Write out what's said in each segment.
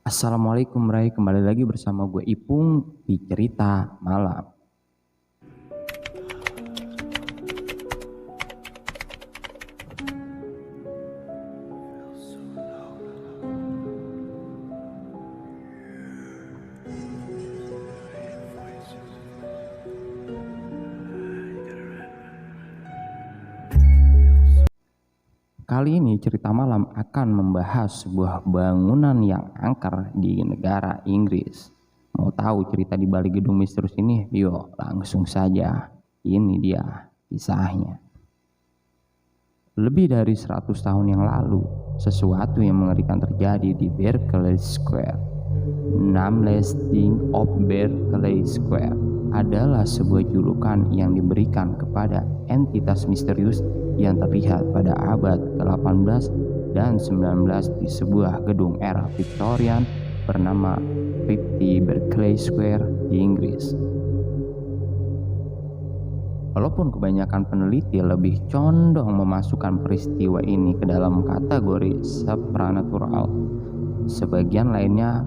Assalamualaikum Ray, kembali lagi bersama gue Ipung di Cerita Malam. Kali ini Cerita Malam akan membahas sebuah bangunan yang angker di negara Inggris. Mau tahu cerita di balik gedung misterius ini? Yuk langsung saja. Ini dia kisahnya. Lebih dari 100 tahun yang lalu, sesuatu yang mengerikan terjadi di Berkeley Square. Nameless Thing of Berkeley Square adalah sebuah julukan yang diberikan kepada entitas misterius yang terlihat pada abad ke-18 dan 19 di sebuah gedung era Victorian bernama 50 Berkeley Square di Inggris. Walaupun kebanyakan peneliti lebih condong memasukkan peristiwa ini ke dalam kategori supranatural, sebagian lainnya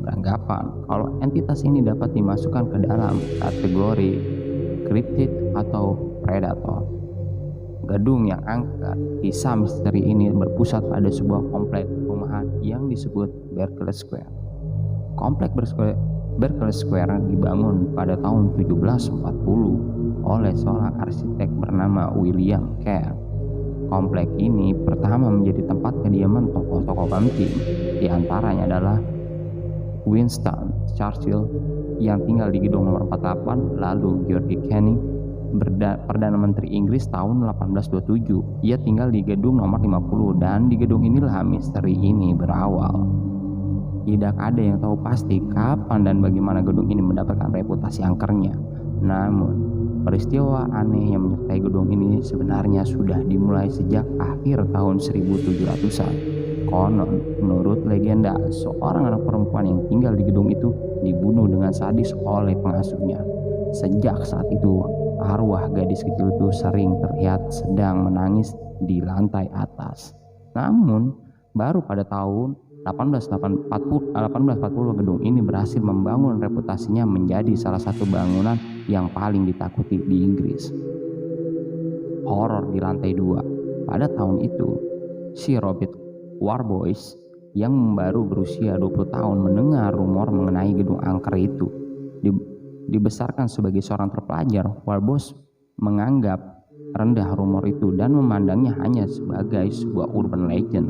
beranggapan kalau entitas ini dapat dimasukkan ke dalam kategori cryptid atau predator. Gedung yang angker, kisah misteri ini berpusat pada sebuah komplek perumahan yang disebut Berkeley Square. Komplek Berkeley Square dibangun pada tahun 1740 oleh seorang arsitek bernama William Kerr. Komplek ini pertama menjadi tempat kediaman tokoh-tokoh penting, di antaranya adalah Winston Churchill yang tinggal di gedung nomor 48, lalu George Canning, Perdana Menteri Inggris tahun 1827. Ia tinggal di gedung nomor 50 dan di gedung inilah misteri ini berawal. Tidak ada yang tahu pasti kapan dan bagaimana gedung ini mendapatkan reputasi angkernya. Namun, peristiwa aneh yang menyertai gedung ini sebenarnya sudah dimulai sejak akhir tahun 1700-an. Konon, menurut legenda, seorang anak perempuan yang tinggal di gedung itu dibunuh dengan sadis oleh pengasuhnya. Sejak saat itu, arwah gadis kecil itu sering terlihat sedang menangis di lantai atas. Namun, baru pada tahun 1840 gedung ini berhasil membangun reputasinya menjadi salah satu bangunan yang paling ditakuti di Inggris. Horor di lantai 2. Pada tahun itu, si Robert Warboys yang baru berusia 20 tahun mendengar rumor mengenai gedung angker itu. Dibesarkan sebagai seorang terpelajar, Warboys menganggap rendah rumor itu dan memandangnya hanya sebagai sebuah urban legend.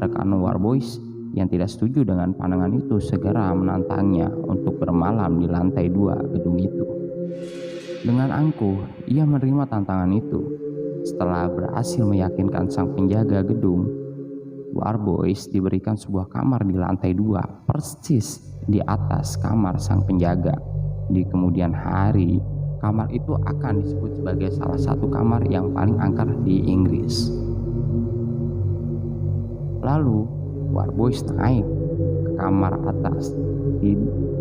Rekan Warboys yang tidak setuju dengan pandangan itu segera menantangnya untuk bermalam di lantai 2 gedung itu. Dengan angkuh, ia menerima tantangan itu. Setelah berhasil meyakinkan sang penjaga gedung, Warboys diberikan sebuah kamar di lantai 2, persis di atas kamar sang penjaga. Di kemudian hari, kamar itu akan disebut sebagai salah satu kamar yang paling angker di Inggris. Lalu, Warboys naik ke kamar atas,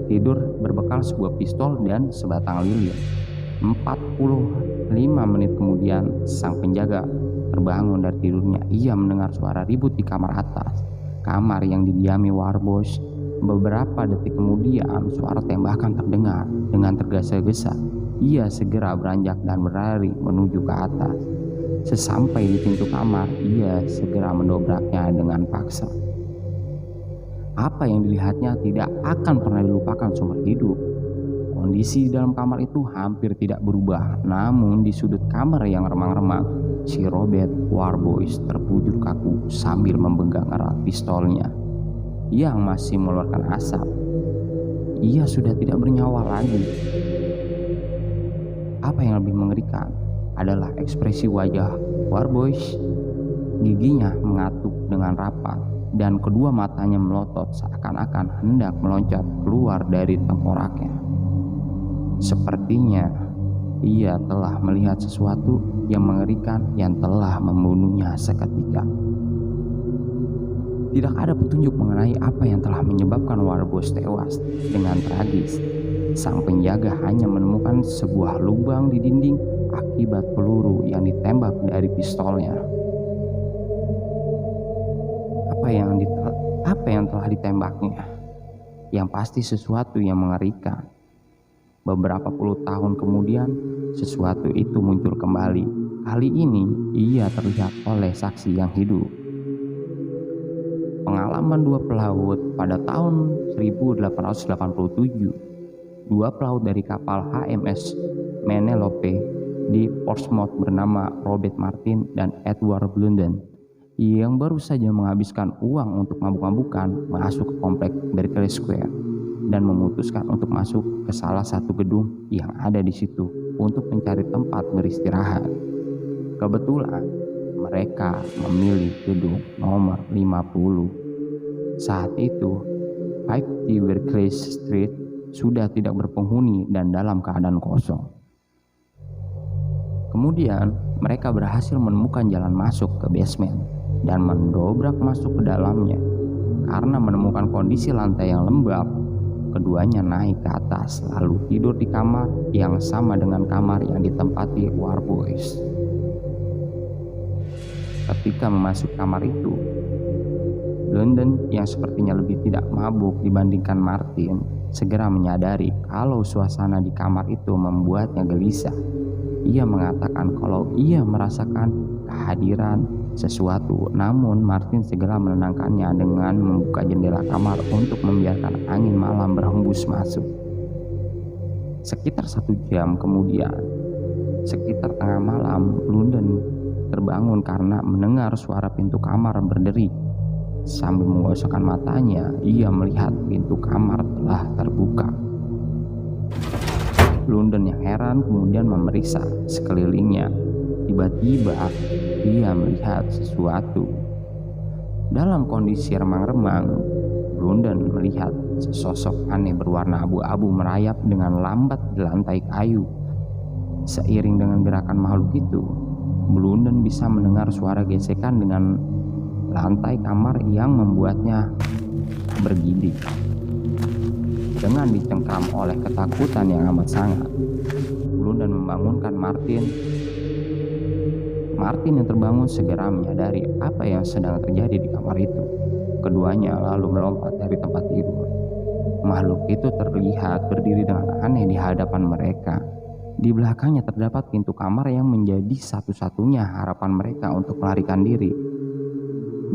tidur berbekal sebuah pistol dan sebatang lilin. 45 menit kemudian, sang penjaga terbangun dari tidurnya. Ia mendengar suara ribut di kamar atas, kamar yang didiami Warboys. Beberapa detik kemudian, suara tembakan terdengar dengan tergesa-gesa. Ia segera beranjak dan berlari menuju ke atas. Sesampai di pintu kamar, ia segera mendobraknya dengan paksa. Apa yang dilihatnya tidak akan pernah dilupakan seumur hidup. Kondisi di dalam kamar itu hampir tidak berubah, namun di sudut kamar yang remang-remang, si Robert Warboys terbujur kaku sambil memegang erat pistolnya yang masih mengeluarkan asap. Ia sudah tidak bernyawa lagi. Apa yang lebih mengerikan adalah ekspresi wajah Warboys. Giginya mengatuk dengan rapat dan kedua matanya melotot seakan-akan hendak meloncat keluar dari tengkoraknya. Sepertinya ia telah melihat sesuatu yang mengerikan yang telah membunuhnya seketika. Tidak ada petunjuk mengenai apa yang telah menyebabkan Warboys tewas dengan tragis. Sang penjaga hanya menemukan sebuah lubang di dinding akibat peluru yang ditembak dari pistolnya. Apa yang telah ditembaknya? yang pasti sesuatu yang mengerikan. Beberapa puluh tahun kemudian, sesuatu itu muncul kembali. Kali ini, ia terlihat oleh saksi yang hidup. Pengalaman dua pelaut pada tahun 1887. Dua pelaut dari kapal HMS Penelope di Portsmouth bernama Robert Martin dan Edward Blunden yang baru saja menghabiskan uang untuk mabuk-mabukan masuk ke komplek Berkeley Square dan memutuskan untuk masuk ke salah satu gedung yang ada di situ untuk mencari tempat beristirahat. Kebetulan mereka memilih gedung nomor 50. Saat itu 50 Berkeley Street sudah tidak berpenghuni dan dalam keadaan kosong. Kemudian mereka berhasil menemukan jalan masuk ke basement dan mendobrak masuk ke dalamnya. Karena menemukan kondisi lantai yang lembab, keduanya naik ke atas lalu tidur di kamar yang sama dengan kamar yang ditempati Warboys. Ketika memasuki kamar itu, Blunden yang sepertinya lebih tidak mabuk dibandingkan Martin segera menyadari kalau suasana di kamar itu membuatnya gelisah. Ia mengatakan kalau ia merasakan kehadiran sesuatu, namun Martin segera menenangkannya dengan membuka jendela kamar untuk membiarkan angin malam berhembus masuk. Sekitar 1 jam kemudian, sekitar tengah malam, Blunden terbangun karena mendengar suara pintu kamar berderi. Sambil menggosokkan matanya, ia melihat pintu kamar telah terbuka. Blunden yang heran kemudian memeriksa sekelilingnya. Tiba-tiba ia melihat sesuatu. Dalam kondisi remang-remang, Blunden melihat sesosok aneh berwarna abu-abu merayap dengan lambat di lantai kayu. Seiring dengan gerakan makhluk itu, Blunden bisa mendengar suara gesekan dengan lantai kamar yang membuatnya bergidik. Dengan dicengkram oleh ketakutan yang amat sangat, Blunden membangunkan Martin. Martin yang terbangun segera menyadari apa yang sedang terjadi di kamar itu. Keduanya lalu melompat dari tempat tidur. Makhluk itu terlihat berdiri dengan aneh di hadapan mereka. Di belakangnya terdapat pintu kamar yang menjadi satu-satunya harapan mereka untuk melarikan diri.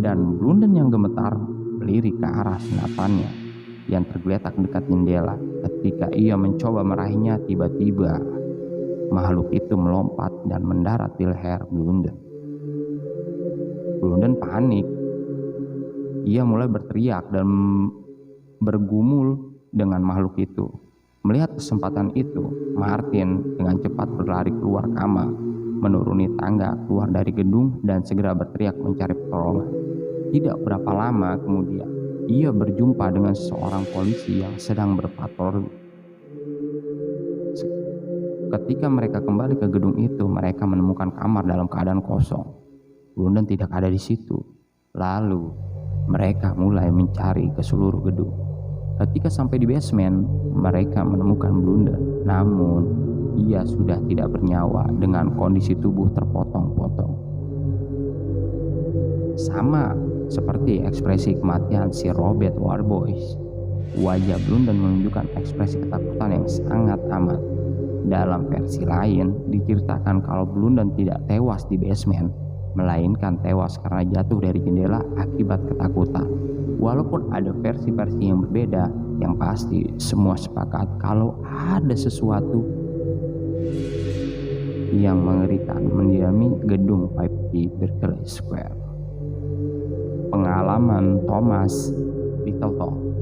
Dan Blunden yang gemetar melirik ke arah senapannya yang tergeletak dekat jendela. Ketika ia mencoba meraihnya, tiba-tiba makhluk itu melompat dan mendarat di leher Blunden. Blunden panik. Ia mulai berteriak dan bergumul dengan makhluk itu. Melihat kesempatan itu, Martin dengan cepat berlari keluar kamar, menuruni tangga keluar dari gedung dan segera berteriak mencari pertolongan. Tidak berapa lama kemudian, ia berjumpa dengan seorang polisi yang sedang berpatroli. Ketika mereka kembali ke gedung itu, mereka menemukan kamar dalam keadaan kosong. Blunden tidak ada di situ. Lalu, mereka mulai mencari ke seluruh gedung. Ketika sampai di basement, mereka menemukan Blunden. Namun, ia sudah tidak bernyawa dengan kondisi tubuh terpotong-potong. Sama seperti ekspresi kematian si Robert Warboys, wajah Blunden menunjukkan ekspresi ketakutan yang sangat amat. Dalam versi lain, diceritakan kalau Blunden tidak tewas di basement, melainkan tewas karena jatuh dari jendela akibat ketakutan. Walaupun ada versi-versi yang berbeda, yang pasti semua sepakat kalau ada sesuatu yang mengerikan mendiami gedung 50 Berkeley Square. Pengalaman Thomas Littleton.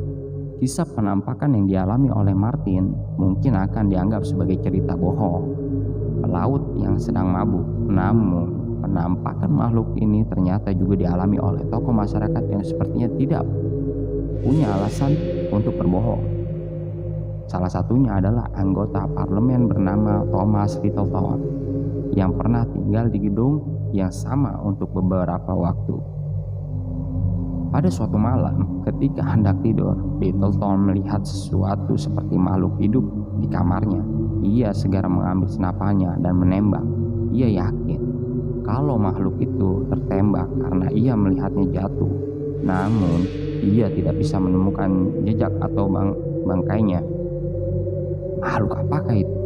Kisah penampakan yang dialami oleh Martin mungkin akan dianggap sebagai cerita bohong, pelaut yang sedang mabuk. Namun, penampakan makhluk ini ternyata juga dialami oleh tokoh masyarakat yang sepertinya tidak punya alasan untuk berbohong. Salah satunya adalah anggota parlemen bernama Thomas Littleton yang pernah tinggal di gedung yang sama untuk beberapa waktu. Pada suatu malam, ketika hendak tidur, Littleton melihat sesuatu seperti makhluk hidup di kamarnya. Ia segera mengambil senapannya dan menembak. Ia yakin kalau makhluk itu tertembak karena ia melihatnya jatuh. namun ia tidak bisa menemukan jejak atau bangkainya. Makhluk apakah itu?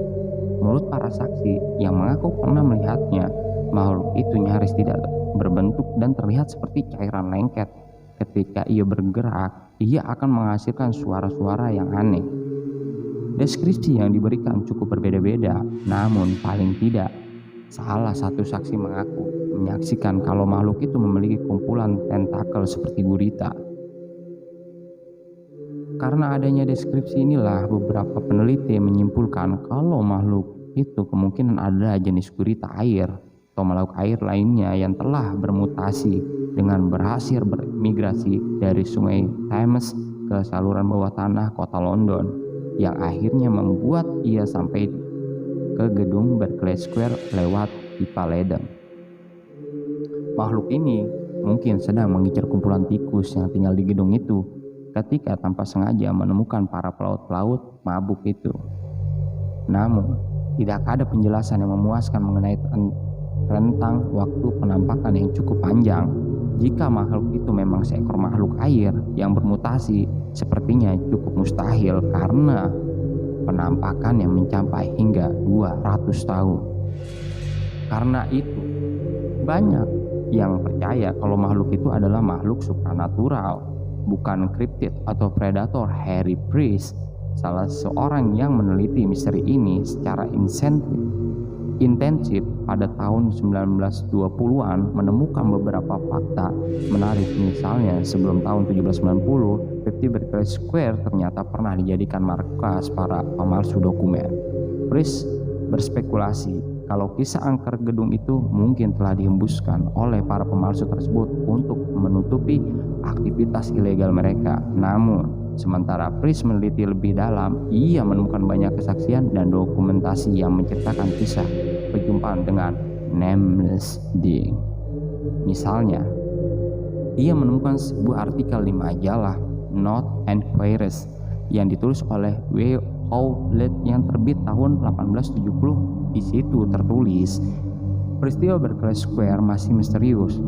Menurut para saksi yang mengaku pernah melihatnya, makhluk itu nyaris tidak berbentuk dan terlihat seperti cairan lengket. Ketika ia bergerak, ia akan menghasilkan suara-suara yang aneh. Deskripsi yang diberikan cukup berbeda-beda, namun paling tidak salah satu saksi mengaku menyaksikan kalau makhluk itu memiliki kumpulan tentakel seperti gurita. Karena adanya deskripsi inilah beberapa peneliti menyimpulkan kalau makhluk itu kemungkinan adalah jenis gurita air atau makhluk air lainnya yang telah bermutasi dengan berhasil bermigrasi dari sungai Thames ke saluran bawah tanah kota London, yang akhirnya membuat ia sampai ke gedung Berkeley Square lewat pipa ledeng. Makhluk ini mungkin sedang mengincar kumpulan tikus yang tinggal di gedung itu ketika tanpa sengaja menemukan para pelaut-pelaut mabuk itu. Namun, tidak ada penjelasan yang memuaskan mengenai rentang waktu penampakan yang cukup panjang. Jika makhluk itu memang seekor makhluk air yang bermutasi, sepertinya cukup mustahil karena penampakan yang mencapai hingga 200 tahun. Karena itu, banyak yang percaya kalau makhluk itu adalah makhluk supranatural, bukan kriptid atau predator. Harry Priest, salah seorang yang meneliti misteri ini secara intensif pada tahun 1920-an, menemukan beberapa fakta menarik. Misalnya, sebelum tahun 1790, Berkeley Square ternyata pernah dijadikan markas para pemalsu dokumen. Priest berspekulasi kalau kisah angker gedung itu mungkin telah dihembuskan oleh para pemalsu tersebut untuk menutupi aktivitas ilegal mereka. Namun, sementara Priest meneliti lebih dalam, ia menemukan banyak kesaksian dan dokumentasi yang menceritakan kisah perjumpaan dengan Nameless Being. Misalnya, ia menemukan sebuah artikel di majalah Notes and Queries yang ditulis oleh W. Howlett yang terbit tahun 1870. Di situ tertulis, peristiwa Berkeley Square masih misterius.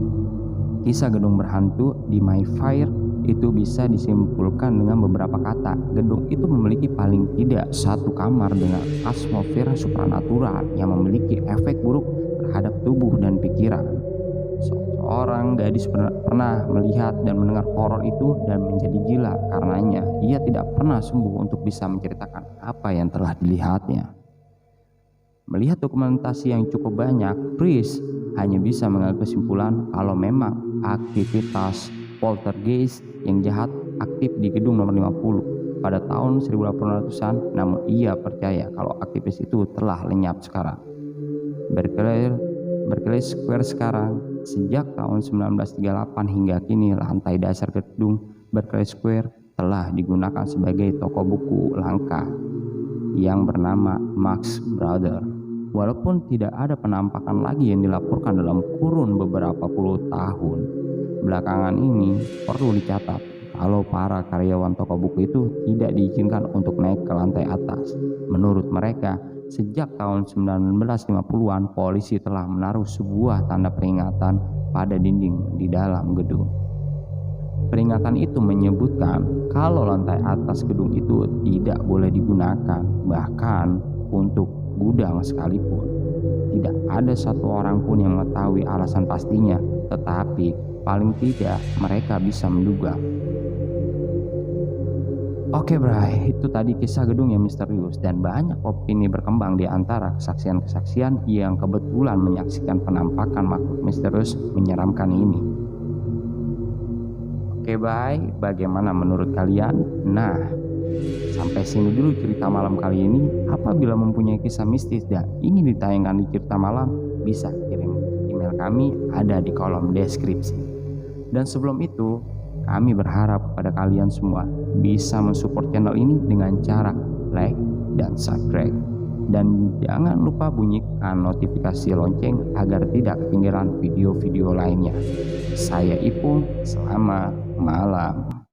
Kisah gedung berhantu di Mayfair itu bisa disimpulkan dengan beberapa kata. Gedung itu memiliki paling tidak satu kamar dengan atmosfer supranatural yang memiliki efek buruk terhadap tubuh dan pikiran. Seorang gadis pernah melihat dan mendengar horor itu dan menjadi gila karenanya. Ia tidak pernah sembuh untuk bisa menceritakan apa yang telah dilihatnya. Melihat dokumentasi yang cukup banyak, Priest hanya bisa mengambil kesimpulan kalau memang aktivitas poltergeist yang jahat aktif di gedung nomor 50 pada tahun 1800-an, namun ia percaya kalau aktivis itu telah lenyap sekarang. Berkeley Square sekarang, sejak tahun 1938 hingga kini, lantai dasar gedung Berkeley Square telah digunakan sebagai toko buku langka yang bernama Marx Brothers. Walaupun tidak ada penampakan lagi yang dilaporkan dalam kurun beberapa puluh tahun belakangan ini, perlu dicatat kalau para karyawan toko buku itu tidak diizinkan untuk naik ke lantai atas. Menurut mereka, sejak tahun 1950-an, polisi telah menaruh sebuah tanda peringatan pada dinding di dalam gedung. Peringatan itu menyebutkan kalau lantai atas gedung itu tidak boleh digunakan, bahkan untuk gudang sekalipun. Tidak ada satu orang pun yang mengetahui alasan pastinya, tetapi paling tidak mereka bisa menduga. Oke bray, itu tadi kisah gedung yang misterius, dan banyak opini berkembang di antara kesaksian-kesaksian yang kebetulan menyaksikan penampakan makhluk misterius menyeramkan ini. Oke bye, bagaimana menurut kalian? Nah, sampai sini dulu cerita malam kali ini. Apabila mempunyai kisah mistis dan ingin ditayangkan di cerita malam, bisa kirim email kami, ada di kolom deskripsi. Dan sebelum itu, kami berharap pada kalian semua bisa mensupport channel ini dengan cara like dan subscribe. Dan jangan lupa bunyikan notifikasi lonceng agar tidak ketinggalan video-video lainnya. Saya Ipung, selamat malam.